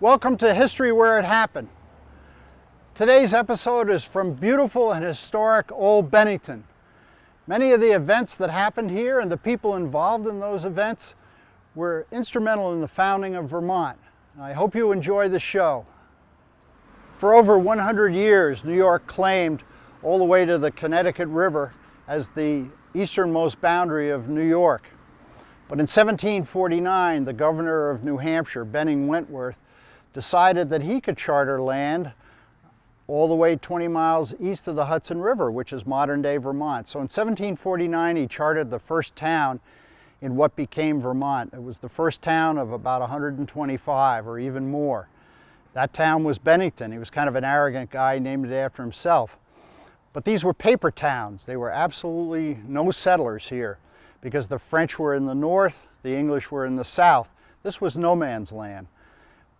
Welcome to History Where It Happened. Today's episode is from beautiful and historic Old Bennington. Many of the events that happened here and the people involved in those events were instrumental in the founding of Vermont. I hope you enjoy the show. For over 100 years, New York claimed all the way to the Connecticut River as the easternmost boundary of New York. But in 1749, the governor of New Hampshire, Benning Wentworth, decided that he could charter land all the way 20 miles east of the Hudson River, which is modern-day Vermont. So in 1749, he chartered the first town in what became Vermont. It was the first town of about 125 or even more. That town was Bennington. He was kind of an arrogant guy, named it after himself. But these were paper towns. They were absolutely no settlers here because the French were in the north, the English were in the south. This was no man's land.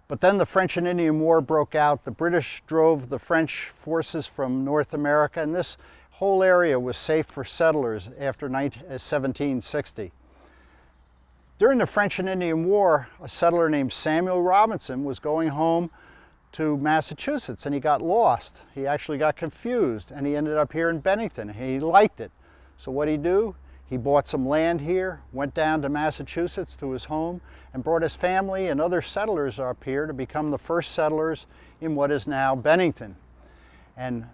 But then the French and Indian War broke out. The British drove the French forces from North America, and this whole area was safe for settlers after 1760. During the French and Indian War, a settler named Samuel Robinson was going home to Massachusetts, and he got lost. He actually got confused, and he ended up here in Bennington, and he liked it. So what did he do? He bought some land here, went down to Massachusetts to his home, and brought his family and other settlers up here to become the first settlers in what is now Bennington. And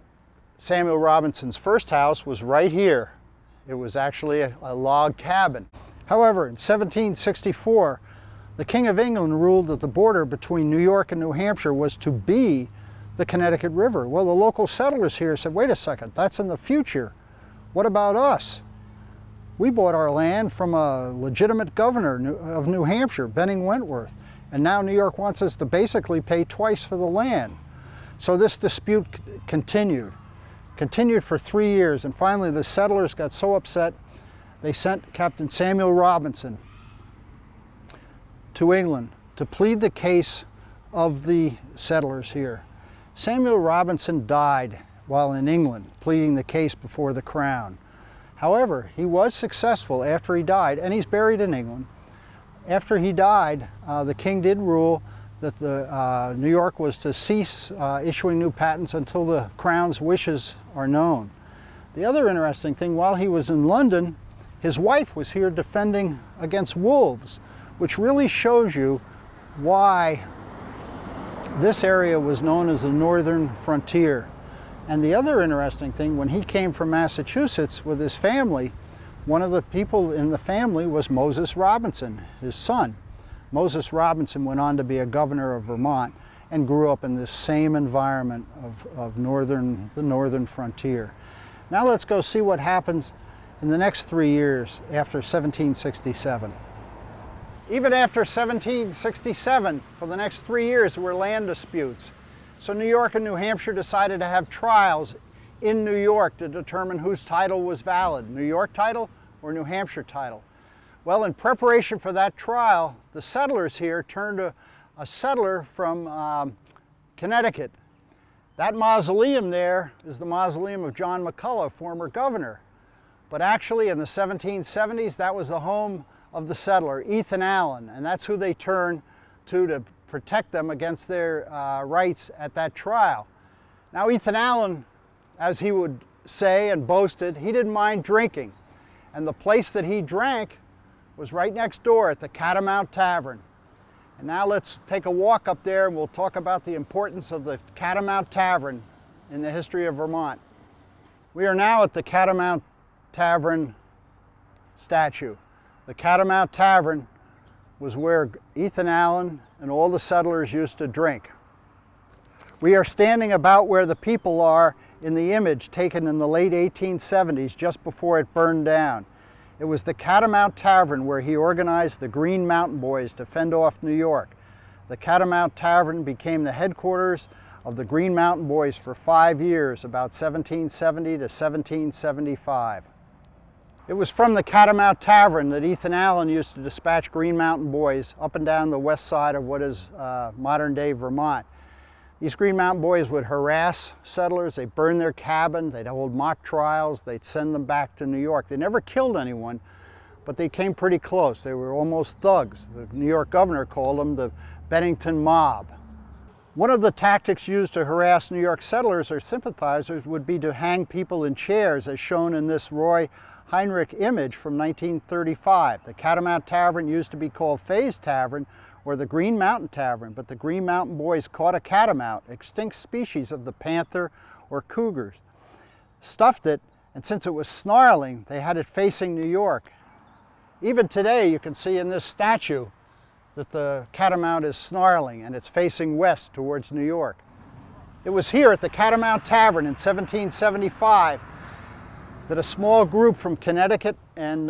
Samuel Robinson's first house was right here. It was actually a log cabin. However, in 1764, the King of England ruled that the border between New York and New Hampshire was to be the Connecticut River. Well, the local settlers here said, wait a second, that's in the future. What about us? We bought our land from a legitimate governor of New Hampshire, Benning Wentworth, and now New York wants us to basically pay twice for the land. So this dispute continued for 3 years, and finally the settlers got so upset they sent Captain Samuel Robinson to England to plead the case of the settlers here. Samuel Robinson died while in England, pleading the case before the Crown. However, he was successful after he died, and he's buried in England. After he died, the king did rule that New York was to cease issuing new patents until the Crown's wishes are known. The other interesting thing, while he was in London, his wife was here defending against wolves, which really shows you why this area was known as the northern frontier. And the other interesting thing, when he came from Massachusetts with his family, one of the people in the family was Moses Robinson, his son. Moses Robinson went on to be a governor of Vermont and grew up in this same environment of the northern frontier. Now let's go see what happens in the next 3 years after 1767. Even after 1767, for the next 3 years, there were land disputes. So New York and New Hampshire decided to have trials in New York to determine whose title was valid, New York title or New Hampshire title. Well, in preparation for that trial, the settlers here turned to a settler from Connecticut. That mausoleum there is the mausoleum of John McCullough, former governor. But actually in the 1770s, that was the home of the settler, Ethan Allen, and that's who they turned to protect them against their rights at that trial. Now Ethan Allen, as he would say and boasted, he didn't mind drinking. And the place that he drank was right next door at the Catamount Tavern. And now let's take a walk up there and we'll talk about the importance of the Catamount Tavern in the history of Vermont. We are now at the Catamount Tavern statue. The Catamount Tavern was where Ethan Allen and all the settlers used to drink. We are standing about where the people are in the image taken in the late 1870s, just before it burned down. It was the Catamount Tavern where he organized the Green Mountain Boys to fend off New York. The Catamount Tavern became the headquarters of the Green Mountain Boys for 5 years, about 1770 to 1775. It was from the Catamount Tavern that Ethan Allen used to dispatch Green Mountain Boys up and down the west side of what is modern-day Vermont. These Green Mountain Boys would harass settlers, they'd burn their cabin, they'd hold mock trials, they'd send them back to New York. They never killed anyone, but they came pretty close. They were almost thugs. The New York governor called them the Bennington Mob. One of the tactics used to harass New York settlers or sympathizers would be to hang people in chairs, as shown in this Roy Heinrich image from 1935. The Catamount Tavern used to be called Fay's Tavern or the Green Mountain Tavern, but the Green Mountain Boys caught a catamount, extinct species of the panther or cougars, stuffed it, and since it was snarling, they had it facing New York. Even today, you can see in this statue that the catamount is snarling and it's facing west towards New York. It was here at the Catamount Tavern in 1775 that a small group from Connecticut and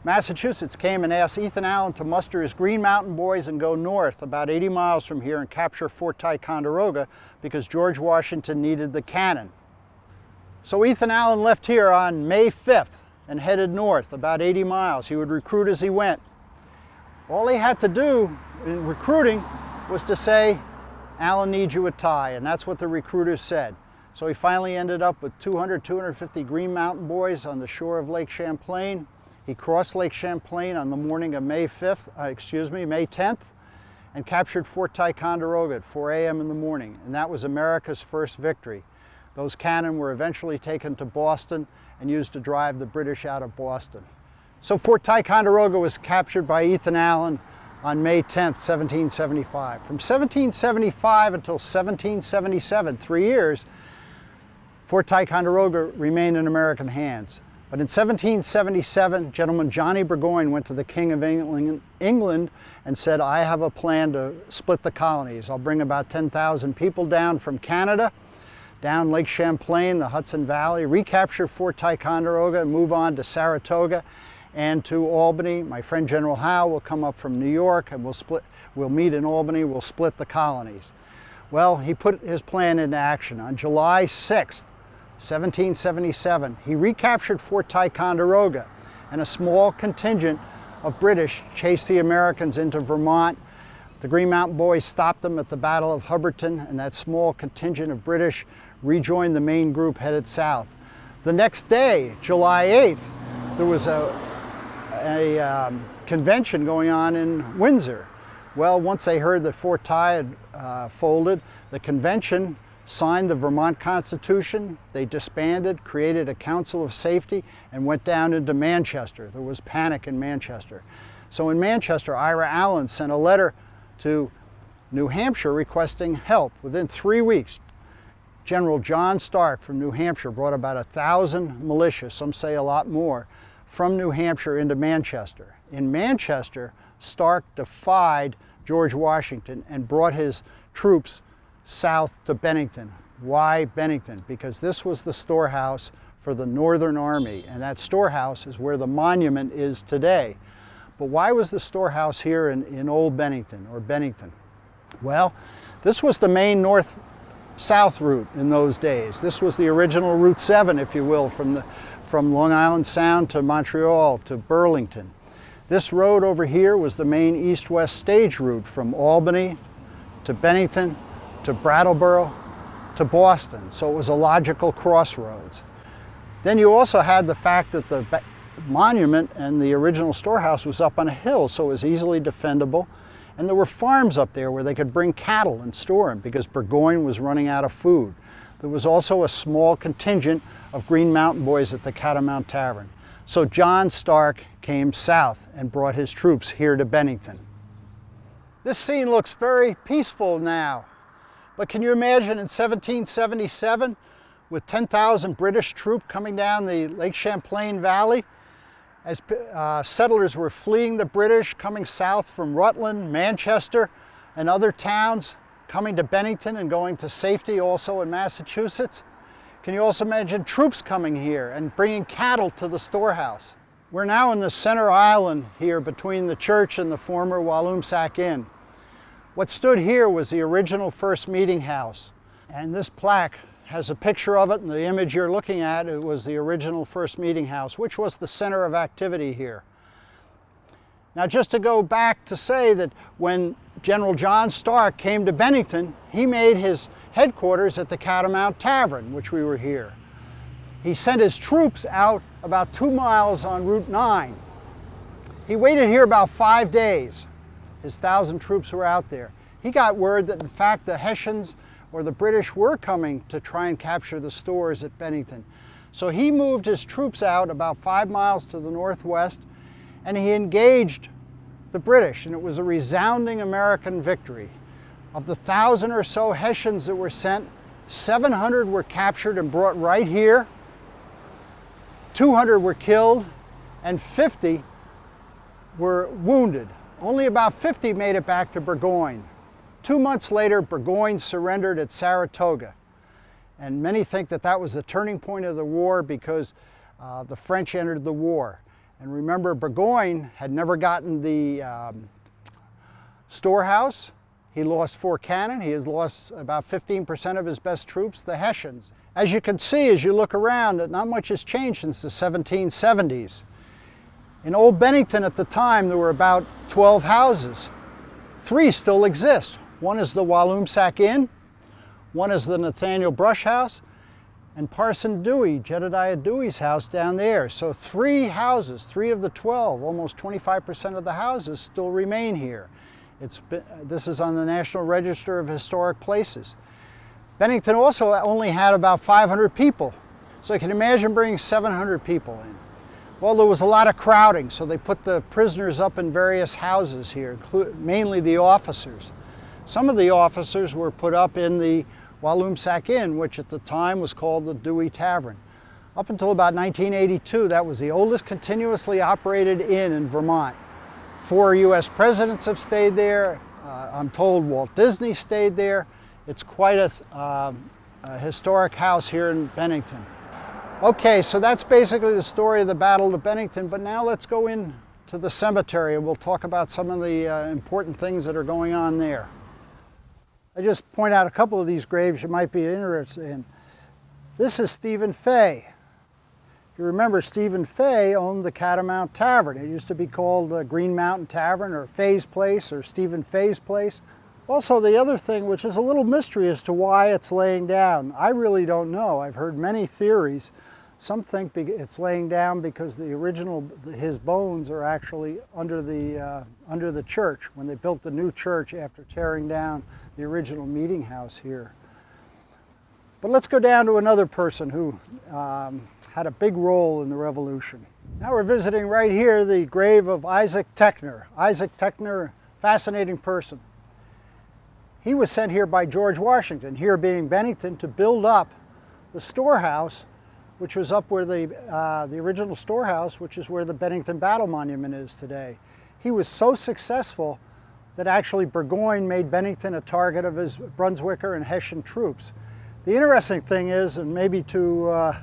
Massachusetts came and asked Ethan Allen to muster his Green Mountain Boys and go north about 80 miles from here and capture Fort Ticonderoga because George Washington needed the cannon. So Ethan Allen left here on May 5th and headed north about 80 miles. He would recruit as he went. All he had to do in recruiting was to say, "Allen needs you a tie," and that's what the recruiters said. So he finally ended up with 250 Green Mountain Boys on the shore of Lake Champlain. He crossed Lake Champlain on the morning of May 10th, and captured Fort Ticonderoga at 4 a.m. in the morning, and that was America's first victory. Those cannon were eventually taken to Boston and used to drive the British out of Boston. So Fort Ticonderoga was captured by Ethan Allen on May 10th, 1775. From 1775 until 1777, 3 years, Fort Ticonderoga remained in American hands. But in 1777, Gentleman Johnny Burgoyne went to the King of England and said, "I have a plan to split the colonies. I'll bring about 10,000 people down from Canada, down Lake Champlain, the Hudson Valley, recapture Fort Ticonderoga, and move on to Saratoga and to Albany. My friend General Howe will come up from New York and we'll meet in Albany, we'll split the colonies." Well, he put his plan into action. On July 6th, 1777, he recaptured Fort Ticonderoga, and a small contingent of British chased the Americans into Vermont. The Green Mountain Boys stopped them at the Battle of Hubbardton, and that small contingent of British rejoined the main group headed south. The next day, July 8th, there was a convention going on in Windsor. Well, once they heard that Fort Ti had folded, the convention signed the Vermont Constitution. They disbanded, created a Council of Safety, and went down into Manchester. There was panic in Manchester. So in Manchester, Ira Allen sent a letter to New Hampshire requesting help. Within 3 weeks, General John Stark from New Hampshire brought about 1,000 militia, some say a lot more, from New Hampshire into Manchester. In Manchester, Stark defied George Washington and brought his troops south to Bennington. Why Bennington? Because this was the storehouse for the Northern Army, and that storehouse is where the monument is today. But why was the storehouse here in Old Bennington, or Bennington? Well, this was the main north-south route in those days. This was the original Route 7, if you will, from Long Island Sound to Montreal to Burlington. This road over here was the main east-west stage route from Albany to Bennington to Brattleboro to Boston, so it was a logical crossroads. Then you also had the fact that the monument and the original storehouse was up on a hill, so it was easily defendable, and there were farms up there where they could bring cattle and store them because Burgoyne was running out of food. There was also a small contingent of Green Mountain Boys at the Catamount Tavern. So John Stark came south and brought his troops here to Bennington. This scene looks very peaceful now. But can you imagine in 1777 with 10,000 British troops coming down the Lake Champlain Valley as settlers were fleeing the British, coming south from Rutland, Manchester, and other towns, coming to Bennington and going to safety also in Massachusetts? Can you also imagine troops coming here and bringing cattle to the storehouse? We're now in the center island here between the church and the former Walloomsac Inn. What stood here was the original first meeting house, and this plaque has a picture of it, and the image you're looking at, it was the original first meeting house, which was the center of activity here. Now, just to go back to say that when General John Stark came to Bennington, he made his headquarters at the Catamount Tavern, which we were here. He sent his troops out about 2 miles on Route 9. He waited here about 5 days. His 1,000 troops were out there. He got word that in fact the Hessians or the British were coming to try and capture the stores at Bennington. So he moved his troops out about 5 miles to the northwest, and he engaged the British, and it was a resounding American victory. Of the 1,000 or so Hessians that were sent, 700 were captured and brought right here, 200 were killed, and 50 were wounded. Only about 50 made it back to Burgoyne. 2 months later, Burgoyne surrendered at Saratoga. And many think that that was the turning point of the war because the French entered the war. And remember, Burgoyne had never gotten the storehouse. He lost 4 cannon. He has lost about 15% of his best troops, the Hessians. As you can see, as you look around, that not much has changed since the 1770s. In Old Bennington at the time, there were about 12 houses. 3 still exist. One is the Walloomsac Inn, one is the Nathaniel Brush House, and Parson Dewey, Jedediah Dewey's house down there. So 3 houses, 3 of the 12, almost 25% of the houses still remain here. This is on the National Register of Historic Places. Bennington also only had about 500 people. So you can imagine bringing 700 people in. Well, there was a lot of crowding, so they put the prisoners up in various houses here, mainly the officers. Some of the officers were put up in the Walloomsac Inn, which at the time was called the Dewey Tavern. Up until about 1982, that was the oldest continuously operated inn in Vermont. 4 U.S. presidents have stayed there. I'm told Walt Disney stayed there. It's quite a historic house here in Bennington. Okay, so that's basically the story of the Battle of Bennington, but now let's go into the cemetery and we'll talk about some of the important things that are going on there. I just point out a couple of these graves you might be interested in. This is Stephen Fay. If you remember, Stephen Fay owned the Catamount Tavern. It used to be called the Green Mountain Tavern or Fay's Place or Stephen Fay's Place. Also, the other thing, which is a little mystery as to why it's laying down, I really don't know. I've heard many theories. Some think it's laying down because his bones are actually under the church when they built the new church after tearing down the original meeting house here. But let's go down to another person who had a big role in the Revolution. Now we're visiting right here the grave of Isaac Techner. Isaac Techner, fascinating person. He was sent here by George Washington, here being Bennington, to build up the storehouse, which was up where the original storehouse, which is where the Bennington Battle Monument is today. He was so successful that actually Burgoyne made Bennington a target of his Brunswicker and Hessian troops. The interesting thing is, and maybe to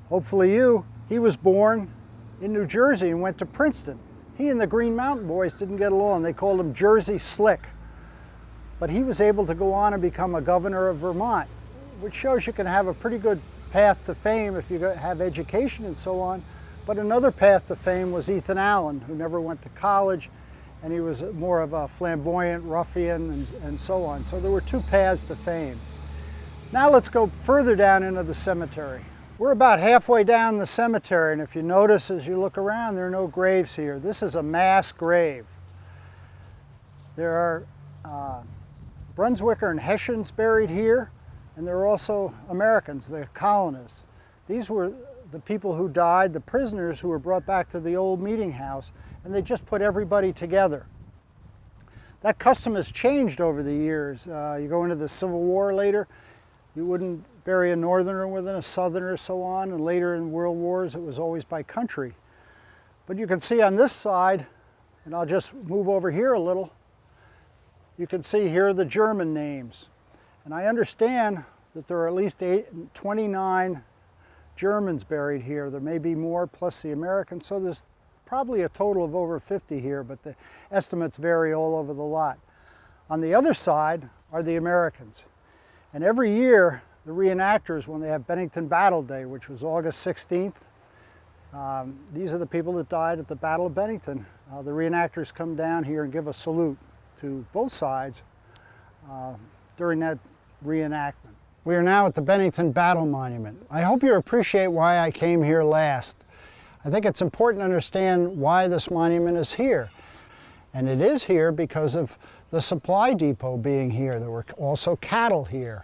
hopefully you, he was born in New Jersey and went to Princeton. He and the Green Mountain Boys didn't get along. They called him Jersey Slick. But he was able to go on and become a governor of Vermont, which shows you can have a pretty good path to fame if you have education and so on. But another path to fame was Ethan Allen, who never went to college, and he was more of a flamboyant ruffian and so on. So there were 2 paths to fame. Now let's go further down into the cemetery. We're about halfway down the cemetery, and if you notice as you look around, there are no graves here. This is a mass grave. There are Brunswicker and Hessians buried here, and there are also Americans, the colonists. These were the people who died, the prisoners who were brought back to the old meeting house, and they just put everybody together. That custom has changed over the years. You go into the Civil War later, you wouldn't bury a northerner with a southerner, so on, and later in World Wars it was always by country. But you can see on this side, and I'll just move over here a little, you can see here the German names. And I understand that there are at least 29 Germans buried here. There may be more, plus the Americans, so there's probably a total of over 50 here, but the estimates vary all over the lot. On the other side are the Americans. And every year, the reenactors, when they have Bennington Battle Day, which was August 16th, these are the people that died at the Battle of Bennington. The reenactors come down here and give a salute to both sides during that reenactment. We are now at the Bennington Battle Monument. I hope you appreciate why I came here last. I think it's important to understand why this monument is here. And it is here because of the supply depot being here. There were also cattle here.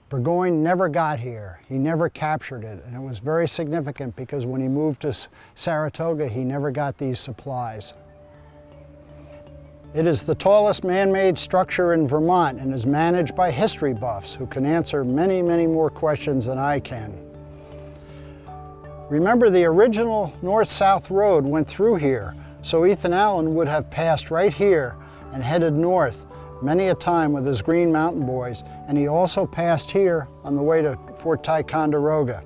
Burgoyne never got here. He never captured it, and it was very significant because when he moved to Saratoga, he never got these supplies. It is the tallest man-made structure in Vermont and is managed by history buffs who can answer many, many more questions than I can. Remember, the original north-south road went through here, so Ethan Allen would have passed right here and headed north many a time with his Green Mountain Boys, and he also passed here on the way to Fort Ticonderoga.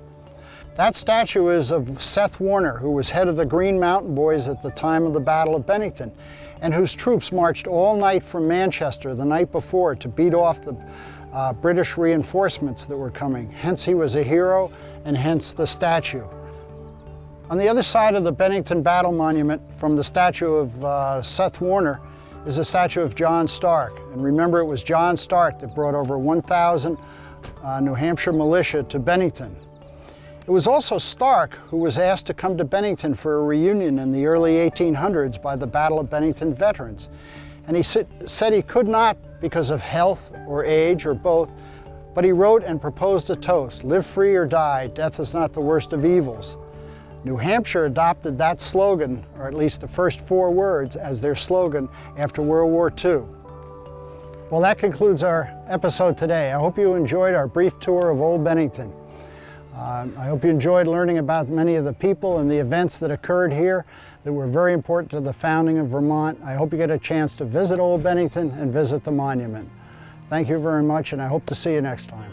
That statue is of Seth Warner, who was head of the Green Mountain Boys at the time of the Battle of Bennington, and whose troops marched all night from Manchester the night before to beat off the British reinforcements that were coming. Hence he was a hero, and hence the statue. On the other side of the Bennington Battle Monument from the statue of Seth Warner is a statue of John Stark. And remember, it was John Stark that brought over 1,000 New Hampshire militia to Bennington. It was also Stark who was asked to come to Bennington for a reunion in the early 1800s by the Battle of Bennington veterans. And he said he could not because of health or age or both, but he wrote and proposed a toast: "Live free or die, death is not the worst of evils." New Hampshire adopted that slogan, or at least the first 4 words, as their slogan after World War II. Well, that concludes our episode today. I hope you enjoyed our brief tour of Old Bennington. I hope you enjoyed learning about many of the people and the events that occurred here that were very important to the founding of Vermont. I hope you get a chance to visit Old Bennington and visit the monument. Thank you very much, and I hope to see you next time.